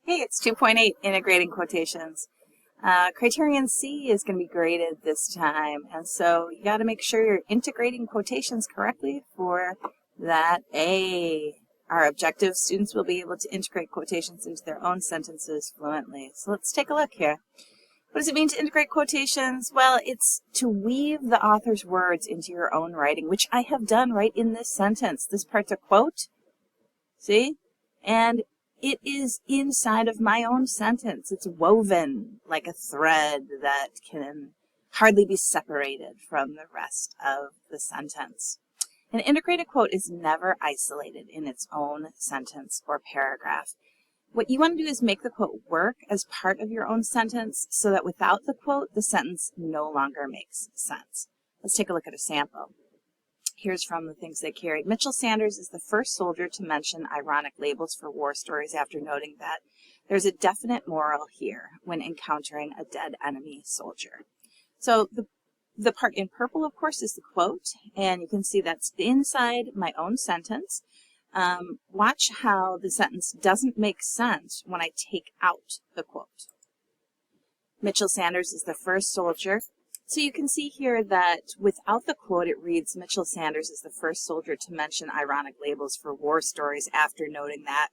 Hey, it's 2.8 Integrating Quotations. Criterion C is going to be graded this time, and so you got to make sure you're integrating quotations correctly for that A. Our objective, students will be able to integrate quotations into their own sentences fluently. So let's take a look here. What does it mean to integrate quotations? Well, it's to weave the author's words into your own writing, which I have done right in this sentence. This part's a quote, see? And it is inside of my own sentence. It's woven like a thread that can hardly be separated from the rest of the sentence. An integrated quote is never isolated in its own sentence or paragraph. What you want to do is make the quote work as part of your own sentence so that without the quote, the sentence no longer makes sense. Let's take a look at a sample. Here's from the things they carried. Mitchell Sanders is the first soldier to mention ironic labels for war stories after noting that there's a definite moral here when encountering a dead enemy soldier. So the part in purple, of course, is the quote, and you can see that's inside my own sentence. Watch how the sentence doesn't make sense when I take out the quote. Mitchell Sanders is the first soldier. So you can see here that without the quote, it reads, Mitchell Sanders is the first soldier to mention ironic labels for war stories after noting that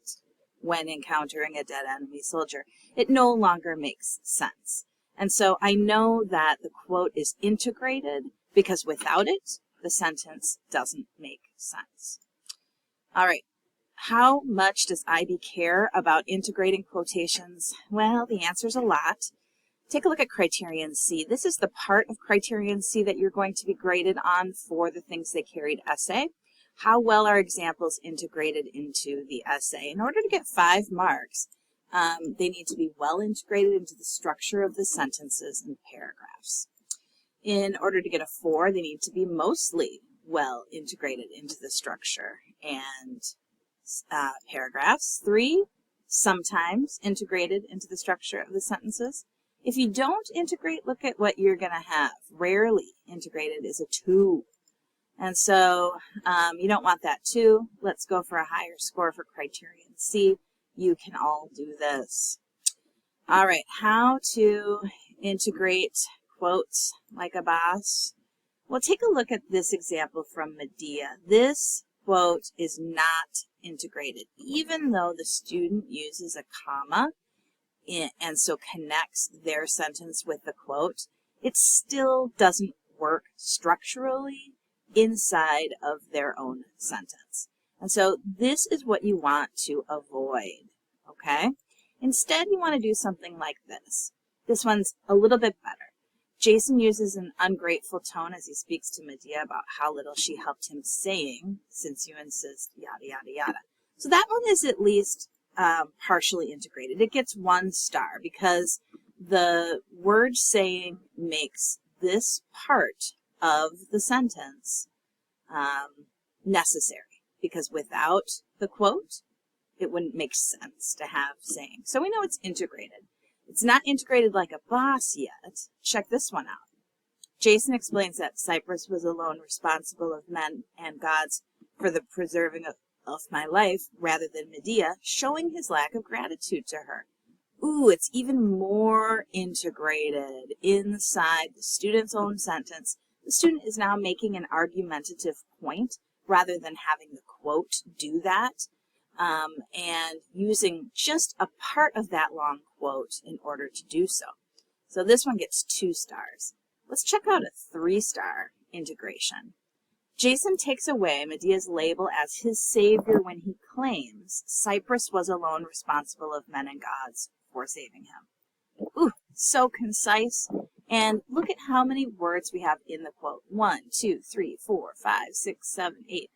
when encountering a dead enemy soldier. It no longer makes sense. And so I know that the quote is integrated because without it, the sentence doesn't make sense. All right. How much does IB care about integrating quotations? Well, the answer is a lot. Take a look at Criterion C. This is the part of Criterion C that you're going to be graded on for the things they carried essay. How well are examples integrated into the essay? In order to get 5 marks, they need to be well integrated into the structure of the sentences and paragraphs. In order to get a 4, they need to be mostly well integrated into the structure and paragraphs. 3, sometimes integrated into the structure of the sentences. If you don't integrate, look at what you're going to have. Rarely integrated is a 2. And so you don't want that 2. Let's go for a higher score for Criterion C. You can all do this. All right, how to integrate quotes like a boss? Well, take a look at this example from Medea. This quote is not integrated, even though the student uses a comma and so connects their sentence with the quote. It still doesn't work structurally inside of their own sentence. And so this is what you want to avoid, okay? Instead, you want to do something like this. This one's a little bit better. Jason uses an ungrateful tone as he speaks to Medea about how little she helped him, saying, since you insist, yada, yada, yada. So that one is at least partially integrated. It gets 1 star because the word saying makes this part of the sentence necessary, because without the quote, it wouldn't make sense to have saying. So we know it's integrated. It's not integrated like a boss yet. Check this one out. Jason explains that Cyprus was alone responsible of men and gods for the preserving of my life rather than Medea, showing his lack of gratitude to her. Ooh, it's even more integrated inside the student's own sentence. The student is now making an argumentative point rather than having the quote do that, and using just a part of that long quote in order to do so. So this one gets 2 stars. Let's check out a 3-star integration. Jason takes away Medea's label as his savior when he claims Cyprus was alone responsible of men and gods for saving him. Ooh, so concise. And look at how many words we have in the quote. 1, 2, 3, 4, 5, 6, 7, 8.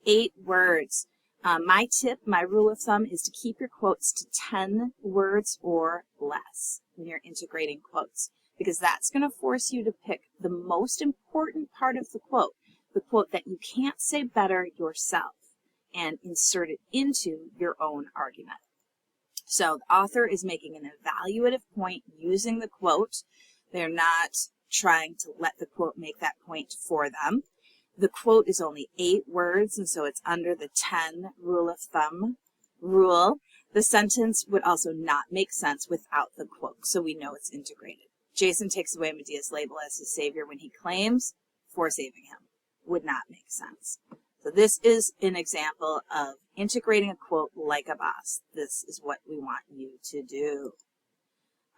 8 words. My tip, my rule of thumb is to keep your quotes to 10 words or less when you're integrating quotes, because that's going to force you to pick the most important part of the quote that you can't say better yourself, and insert it into your own argument. So the author is making an evaluative point using the quote. They're not trying to let the quote make that point for them. The quote is only 8 words, and so it's under the 10 rule of thumb rule. The sentence would also not make sense without the quote, so we know it's integrated. Jason takes away Medea's label as his savior when he claims for saving him. Would not make sense. So this is an example of integrating a quote like a boss. This is what we want you to do.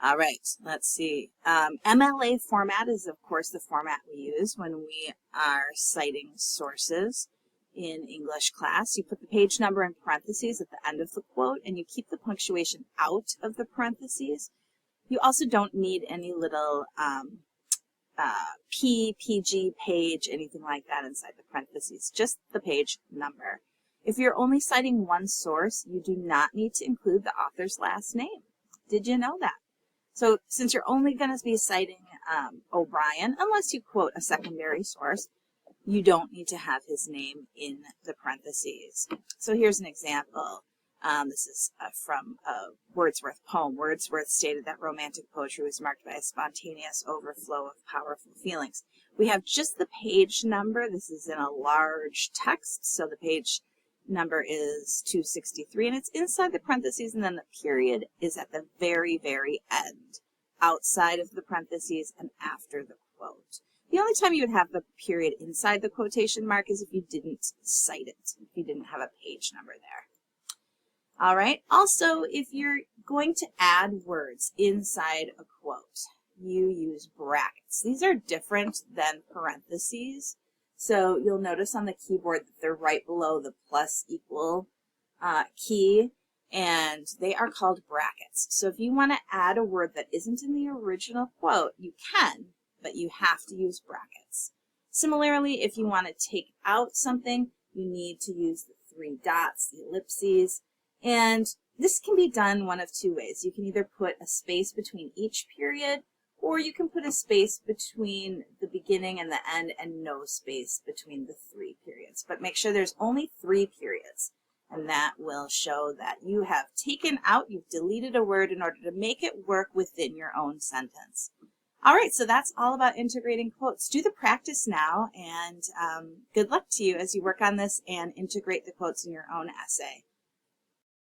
All right, let's see. MLA format is, of course, the format we use when we are citing sources in English class. You put the page number in parentheses at the end of the quote, and you keep the punctuation out of the parentheses. You also don't need any little PG, page, anything like that inside the parentheses, just the page number. If you're only citing one source, you do not need to include the author's last name. Did you know that? So since you're only going to be citing O'Brien, unless you quote a secondary source, you don't need to have his name in the parentheses. So here's an example. This is from a Wordsworth poem. Wordsworth stated that romantic poetry was marked by a spontaneous overflow of powerful feelings. We have just the page number. This is in a large text, so the page number is 263, and it's inside the parentheses, and then the period is at the very, very end, outside of the parentheses and after the quote. The only time you would have the period inside the quotation mark is if you didn't cite it, if you didn't have a page number there. All right. Also, if you're going to add words inside a quote, you use brackets. These are different than parentheses. So you'll notice on the keyboard that they're right below the plus equal key, and they are called brackets. So if you want to add a word that isn't in the original quote, you can, but you have to use brackets. Similarly, if you want to take out something, you need to use the three dots, the ellipses. And this can be done one of two ways. You can either put a space between each period, or you can put a space between the beginning and the end and no space between the three periods. But make sure there's only 3 periods, and that will show that you have taken out, you've deleted a word in order to make it work within your own sentence. All right, so that's all about integrating quotes. Do the practice now, and good luck to you as you work on this and integrate the quotes in your own essay.